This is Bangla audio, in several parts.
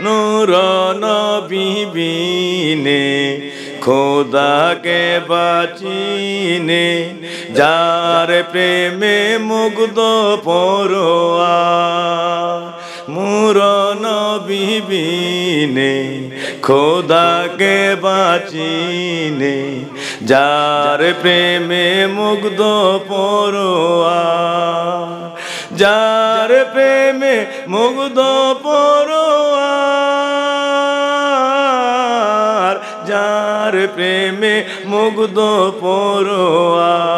নূর নবী বিনে খোদাকে বাচিনে যার প্রেমে মুগ্ধ পরোয়ার নূর নবী বিনে খোদাকে বাচিনে যার প্রেমে মুগ্ধ পরোয়ার যার প্রেমে মুগ্ধ পরোয়ার যার প্রেমে মুগ্ধ পরোয়ার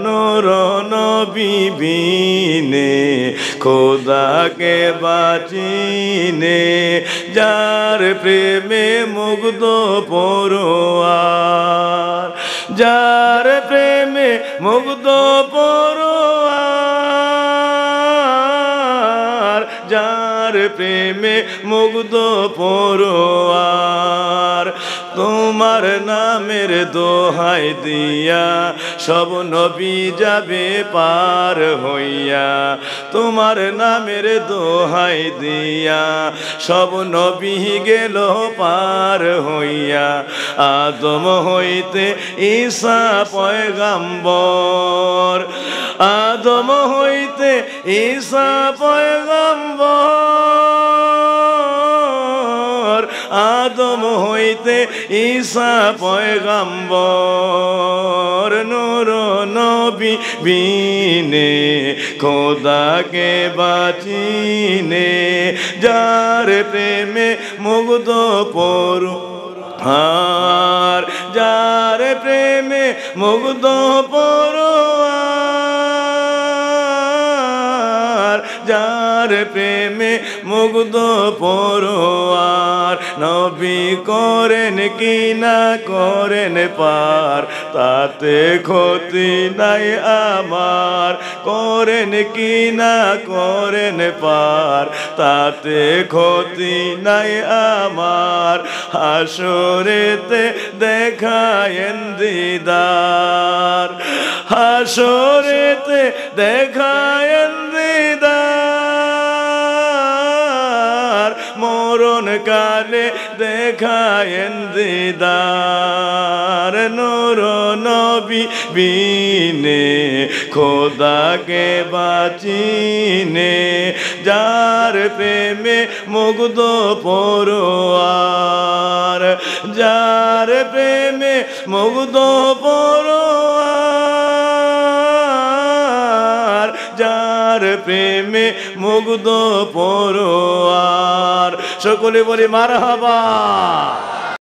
নূর নবী বিনে খোদাকে বাচিনে যার প্রেমে মুগ্ধ পরোয়ার যার প্রেমে মুগ্ধ পরোয়ার যার প্রেমে মুগ্ধ পরোয়ার তোমার নামের দোহাই দিয়া সব নবী যাবে পার হইয়া তোমার নামের দোহাই দিয়া সব নবী গেল পার হইয়া আদম হইতে ঈসা পয়গাম্বর আদম হইতে ঈসা পয়গাম্বর আদম হইতে ঈসা পয়গাম্বর নূর নবী বিনে খোদাকে বাচিনে যার প্রেমে মুগ্ধ পরোয়ার যার প্রেমে মুগ্ধ পরোয়ার যার প্রেমে মুগ্ধ পরোয়ার নবী করেন কি না করেন পার তাতে ক্ষতি নাই আমার করেন কি না করেন পার তাতে ক্ষতি নাই আমার হাসরেতে দেখায়েন দিদার হাসরেতে দেখায়েন দিদার মরণ কালে দেখায়েন দিদার নূর নবী বিনে খোদাকে বাচিনে যার প্রেমে মুগ্ধ পরোয়ার যার প্রেমে মুগ্ধ পরোয়ার যার প্রেমে মুগ্ধ পরোয়ার সকলে বলি মারহাবা।